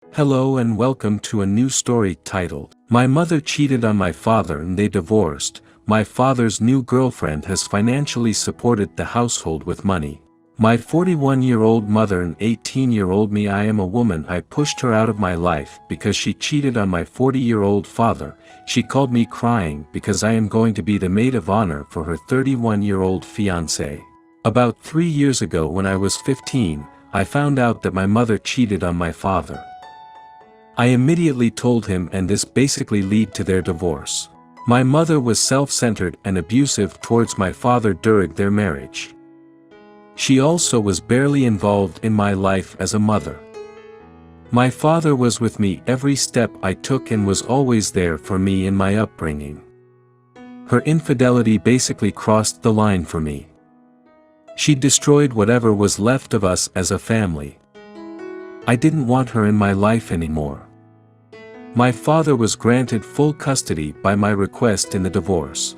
Hello and welcome to a new story titled, My Mother Cheated on My Father and They Divorced. My father's new girlfriend has financially supported the household with money. My 41-year-old mother and 18-year-old me. I am a woman. I pushed her out of my life because she cheated on my 40-year-old father. She called me crying because I am going to be the maid of honor for her 31-year-old fiancé. About 3 years ago when I was 15, I found out that my mother cheated on my father. I immediately told him, and this basically led to their divorce. My mother was self-centered and abusive towards my father during their marriage. She also was barely involved in my life as a mother. My father was with me every step I took and was always there for me in my upbringing. Her infidelity basically crossed the line for me. She destroyed whatever was left of us as a family. I didn't want her in my life anymore. My father was granted full custody by my request in the divorce.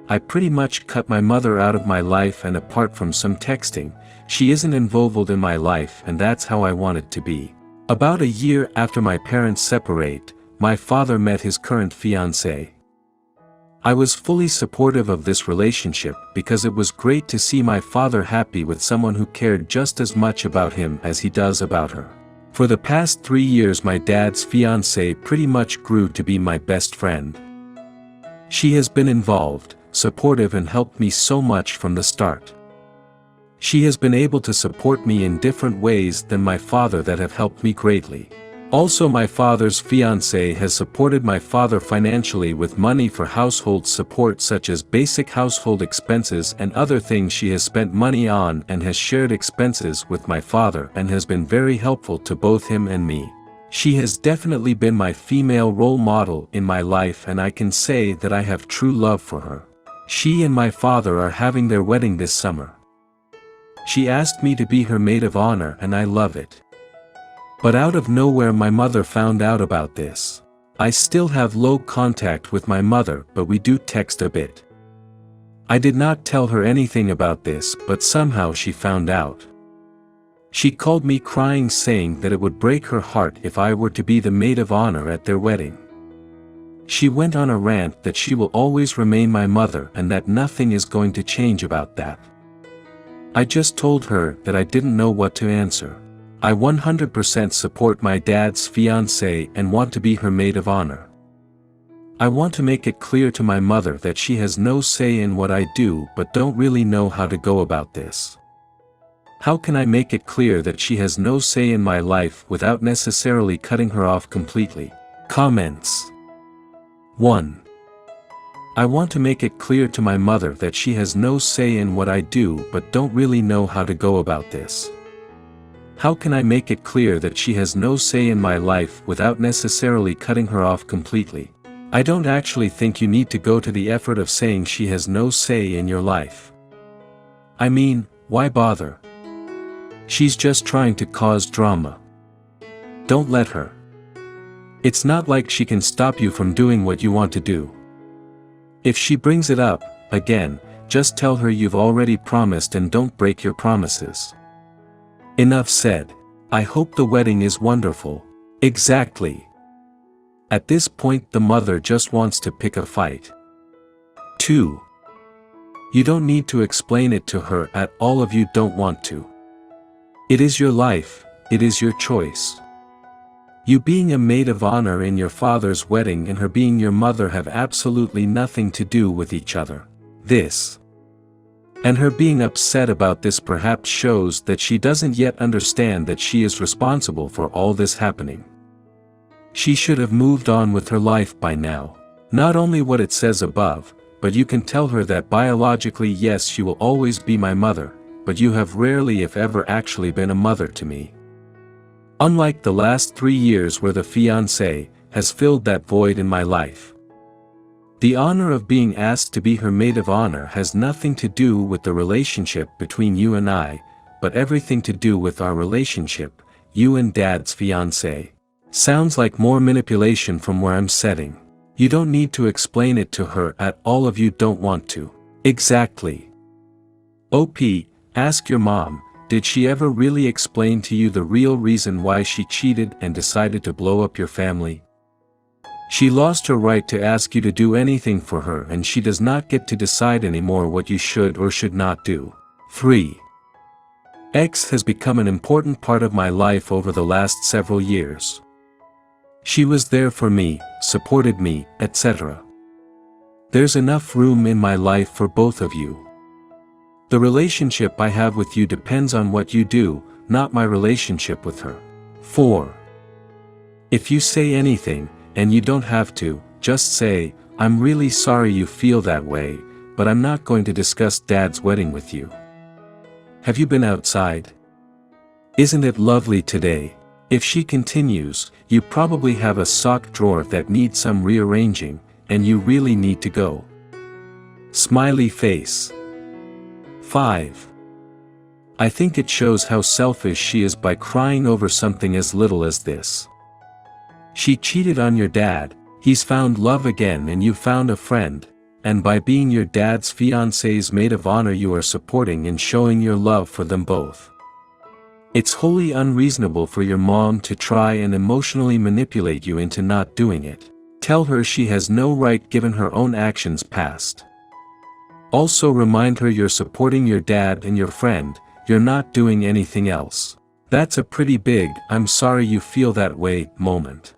I pretty much cut my mother out of my life, and apart from some texting, she isn't involved in my life, and that's how I want it to be. About a year after my parents separate, my father met his current fiancée. I was fully supportive of this relationship because it was great to see my father happy with someone who cared just as much about him as he does about her. For the past 3 years my dad's fiancée pretty much grew to be my best friend. She has been involved, supportive, and helped me so much from the start. She has been able to support me in different ways than my father that have helped me greatly. Also, my father's fiancée has supported my father financially with money for household support such as basic household expenses and other things she has spent money on, and has shared expenses with my father and has been very helpful to both him and me. She has definitely been my female role model in my life, and I can say that I have true love for her. She and my father are having their wedding this summer. She asked me to be her maid of honor and I love it. But out of nowhere my mother found out about this. I still have low contact with my mother, but we do text a bit. I did not tell her anything about this, but somehow she found out. She called me crying, saying that it would break her heart if I were to be the maid of honor at their wedding. She went on a rant that she will always remain my mother and that nothing is going to change about that. I just told her that I didn't know what to answer. I 100% support my dad's fiancée and want to be her maid of honor. I want to make it clear to my mother that she has no say in what I do, but don't really know how to go about this. How can I make it clear that she has no say in my life without necessarily cutting her off completely? Comments. 1. I want to make it clear to my mother that she has no say in what I do, but don't really know how to go about this. How can I make it clear that she has no say in my life without necessarily cutting her off completely? I don't actually think you need to go to the effort of saying she has no say in your life. I mean, why bother? She's just trying to cause drama. Don't let her. It's not like she can stop you from doing what you want to do. If she brings it up again, just tell her you've already promised and don't break your promises. Enough said. I hope the wedding is wonderful. Exactly. At this point the mother just wants to pick a fight. 2. You don't need to explain it to her at all if you don't want to. It is your life, it is your choice. You being a maid of honor in your father's wedding and her being your mother have absolutely nothing to do with each other. This. And her being upset about this perhaps shows that she doesn't yet understand that she is responsible for all this happening. She should have moved on with her life by now. Not only what it says above, but you can tell her that biologically yes, she will always be my mother, but you have rarely if ever actually been a mother to me. Unlike the last 3 years where the fiancé has filled that void in my life. The honor of being asked to be her maid of honor has nothing to do with the relationship between you and I, but everything to do with our relationship, you and dad's fiancé. Sounds like more manipulation from where I'm setting. You don't need to explain it to her at all if you don't want to. Exactly. OP, ask your mom, did she ever really explain to you the real reason why she cheated and decided to blow up your family? She lost her right to ask you to do anything for her, and she does not get to decide anymore what you should or should not do. 3. X has become an important part of my life over the last several years. She was there for me, supported me, etc. There's enough room in my life for both of you. The relationship I have with you depends on what you do, not my relationship with her. 4. If you say anything, and you don't have to, just say, "I'm really sorry you feel that way, but I'm not going to discuss Dad's wedding with you. Have you been outside? Isn't it lovely today?" If she continues, you probably have a sock drawer that needs some rearranging, and you really need to go. Smiley face. 5. I think it shows how selfish she is by crying over something as little as this. She cheated on your dad, he's found love again and you found a friend, and by being your dad's fiancé's maid of honor you are supporting and showing your love for them both. It's wholly unreasonable for your mom to try and emotionally manipulate you into not doing it. Tell her she has no right given her own actions past. Also remind her you're supporting your dad and your friend, you're not doing anything else. That's a pretty big "I'm sorry you feel that way" moment.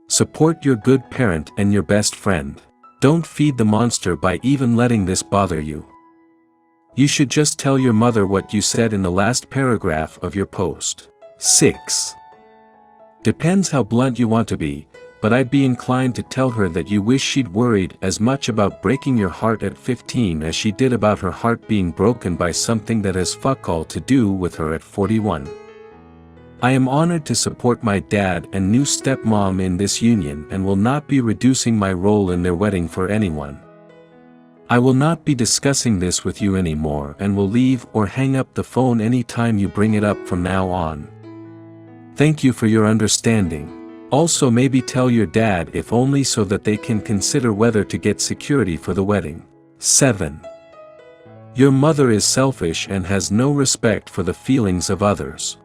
Support your good parent and your best friend. Don't feed the monster by even letting this bother you. You should just tell your mother what you said in the last paragraph of your post. 6. Depends how blunt you want to be, but I'd be inclined to tell her that you wish she'd worried as much about breaking your heart at 15 as she did about her heart being broken by something that has fuck all to do with her at 41. I am honored to support my dad and new stepmom in this union and will not be reducing my role in their wedding for anyone. I will not be discussing this with you anymore and will leave or hang up the phone anytime you bring it up from now on. Thank you for your understanding. Also maybe tell your dad if only so that they can consider whether to get security for the wedding. 7. Your mother is selfish and has no respect for the feelings of others.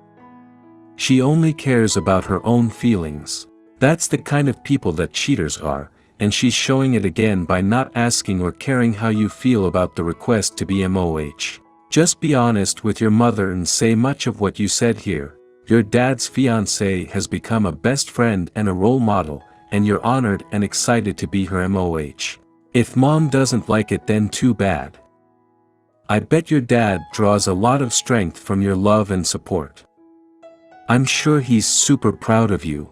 She only cares about her own feelings. That's the kind of people that cheaters are, and she's showing it again by not asking or caring how you feel about the request to be MOH. Just be honest with your mother and say much of what you said here. Your dad's fiancé has become a best friend and a role model, and you're honored and excited to be her MOH. If mom doesn't like it, then too bad. I bet your dad draws a lot of strength from your love and support. I'm sure he's super proud of you.